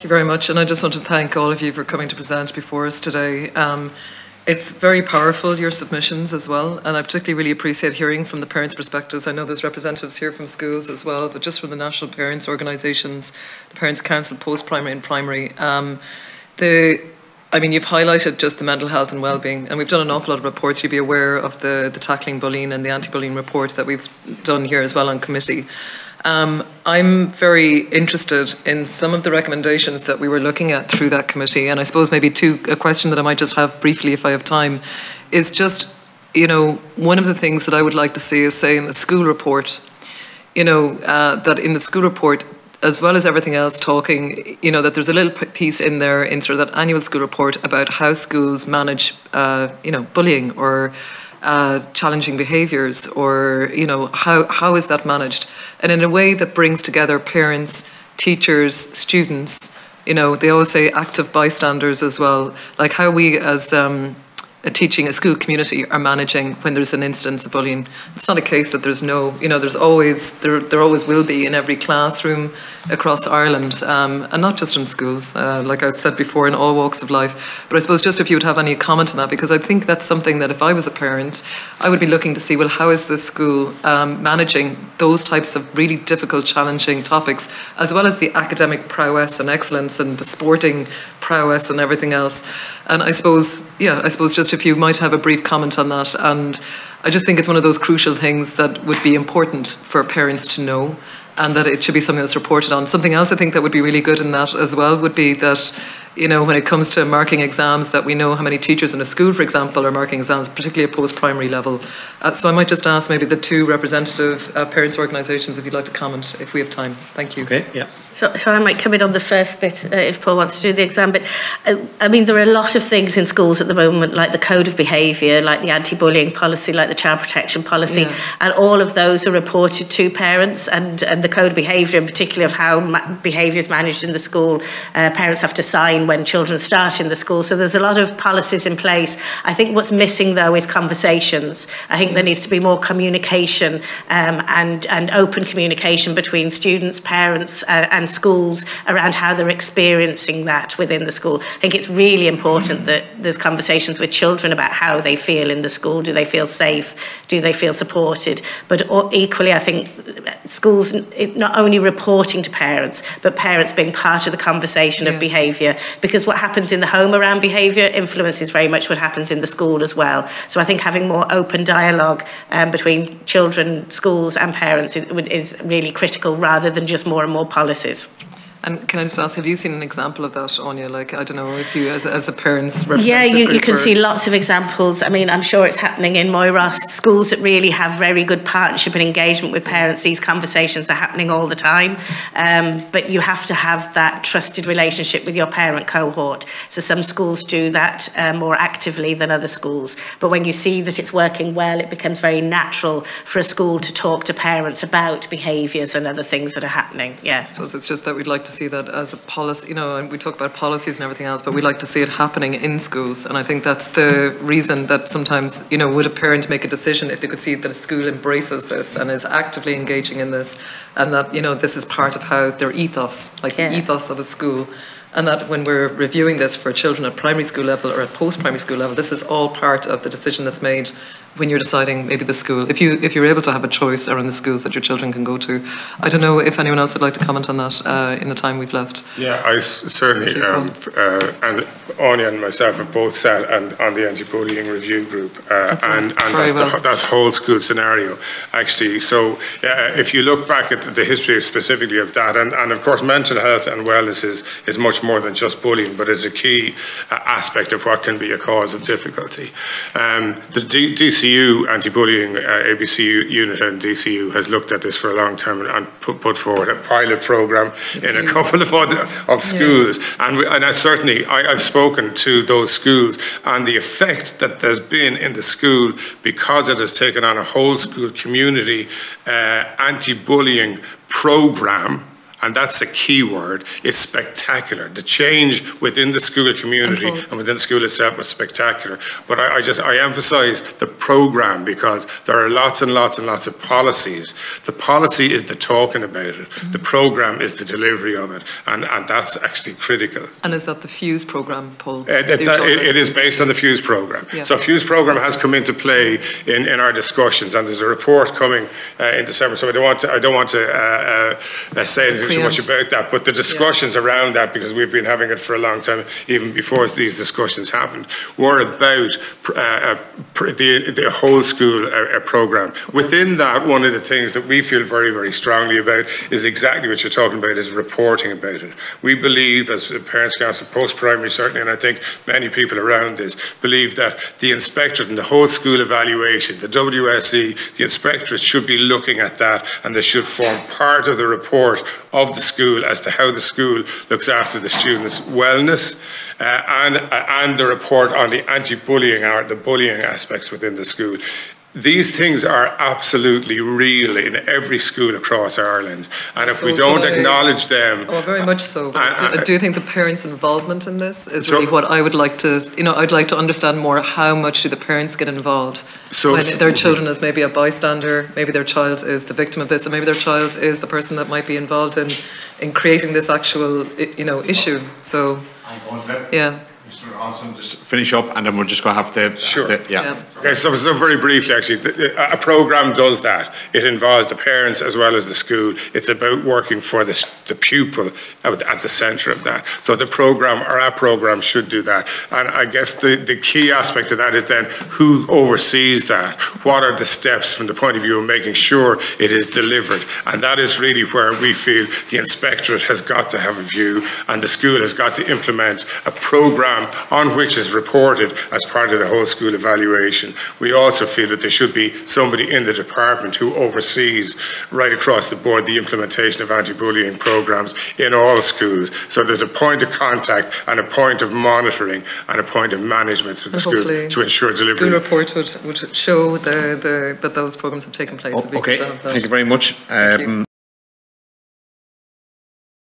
you very much, and I just want to thank all of you for coming to present before us today. It's very powerful, your submissions as well, and I particularly really appreciate hearing from the parents' perspectives. I know there's representatives here from schools as well, but just from the national parents' organisations, the Parents' Council, post-primary and primary. I mean, you've highlighted just the mental health and well-being, and we've done an awful lot of reports. You'll be aware of the Tackling Bullying and the Anti-Bullying report that we've done here as well on committee. I'm very interested in some of the recommendations that we were looking at through that committee, and I suppose maybe a question that I might just have briefly if I have time is just, you know, one of the things that I would like to see is, say, in the school report, you know, that in the school report, as well as everything else talking, you know, that there's a little piece in there in sort of that annual school report about how schools manage, you know, bullying or challenging behaviours, or, you know, how is that managed? And in a way that brings together parents, teachers, students. You know, they always say active bystanders as well, like how we as a school community are managing when there's an instance of bullying. It's not a case that there's no, you know, there always will be in every classroom across Ireland, and not just in schools, like I've said before, in all walks of life. But I suppose just if you would have any comment on that, because I think that's something that if I was a parent, I would be looking to see, well, how is this school managing those types of really difficult, challenging topics, as well as the academic prowess and excellence and the sporting prowess and everything else. And I suppose just if you might have a brief comment on that. And I just think it's one of those crucial things that would be important for parents to know, and that it should be something that's reported on. Something else I think that would be really good in that as well would be that, you know, when it comes to marking exams, that we know how many teachers in a school, for example, are marking exams, particularly at post-primary level. So I might just ask maybe the two representative parents' organisations if you'd like to comment, if we have time. Thank you. Okay, yeah. So I might come in on the first bit if Paul wants to do the exam bit. I mean, there are a lot of things in schools at the moment, like the code of behaviour, like the anti-bullying policy, like the child protection policy, and all of those are reported to parents, and the code of behaviour in particular of how behaviour is managed in the school, parents have to sign when children start in the school. So there's a lot of policies in place. I think what's missing though is conversations. I think there needs to be more communication and open communication between students, parents and schools around how they're experiencing that within the school. I think it's really important that there's conversations with children about how they feel in the school. Do they feel safe? Do they feel supported? But equally, I think schools not only reporting to parents, but parents being part of the conversation of behaviour, because what happens in the home around behaviour influences very much what happens in the school as well. So I think having more open dialogue between children, schools and parents is really critical, rather than just more and more policies. And can I just ask, have you seen an example of that, Anya? Like, I don't know, if you, as a parent's representative Yeah, you can see lots of examples. I mean, I'm sure it's happening in Oireachtas. Schools that really have very good partnership and engagement with parents, these conversations are happening all the time. But you have to have that trusted relationship with your parent cohort. So some schools do that more actively than other schools. But when you see that it's working well, it becomes very natural for a school to talk to parents about behaviours and other things that are happening. Yeah. So it's just that we'd like to see that as a policy, you know, and we talk about policies and everything else, but we like to see it happening in schools. And I think that's the reason that sometimes, you know, would a parent make a decision if they could see that a school embraces this and is actively engaging in this, and that, you know, this is part of how their ethos, like the ethos of a school. And that when we're reviewing this for children at primary school level or at post-primary school level, this is all part of the decision that's made when you're deciding maybe the school. If you're able to have a choice around the schools that your children can go to. I don't know if anyone else would like to comment on that in the time we've left. Yeah, I certainly, and Anya and myself have both sat on the anti-bullying review group, and that's the whole school scenario, actually. So if you look back at the history specifically of that, and of course mental health and wellness is much more than just bullying, but is a key aspect of what can be a cause of difficulty. The DCU, anti-bullying ABCU unit in DCU, has looked at this for a long time and put forward a pilot programme in a couple of schools. And I've spoken to those schools and the effect that there's been in the school, because it has taken on a whole school community anti-bullying programme and that's a key word, is spectacular. The change within the school community and within the school itself was spectacular. But I emphasise the programme, because there are lots and lots and lots of policies. The policy is the talking about it. The programme is the delivery of it, and that's actually critical. And is that the FUSE programme, Paul? It is based on the FUSE programme. Yeah. So FUSE programme has come into play in our discussions, and there's a report coming in December. So I don't want to say anything too much about that. But the discussions around that, because we've been having it for a long time, even before these discussions happened, were about the whole school programme. Within that, one of the things that we feel very, very strongly about is exactly what you're talking about, is reporting about it. We believe, as a Parents' Council, post-primary certainly, and I think many people around this, believe that the inspectorate and the whole school evaluation, the WSE, the inspectorate should be looking at that, and they should form part of the report of the school as to how the school looks after the students' wellness, and the report on the anti-bullying or the bullying aspects within the school. These things are absolutely real in every school across Ireland, and if we don't acknowledge them... Oh, very much so. I do think the parents' involvement in this is really what I would like to, I'd like to understand more. How much do the parents get involved when their children is maybe a bystander, maybe their child is the victim of this, and maybe their child is the person that might be involved in creating this actual, issue. So, yeah. Mr. Olson, just finish up, and then we're just going to have to... Sure. Okay, so very briefly, actually, a programme does that. It involves the parents as well as the school. It's about working for the pupil at the centre of that. So the programme, or our programme, should do that. And I guess the key aspect of that is then who oversees that? What are the steps from the point of view of making sure it is delivered? And that is really where we feel the inspectorate has got to have a view, and the school has got to implement a programme on which is reported as part of the whole school evaluation. We also feel that there should be somebody in the department who oversees right across the board the implementation of anti-bullying programmes in all schools. So there's a point of contact and a point of monitoring and a point of management for the schools to ensure delivery. The school report would show that those programmes have taken place. Okay, thank you very much.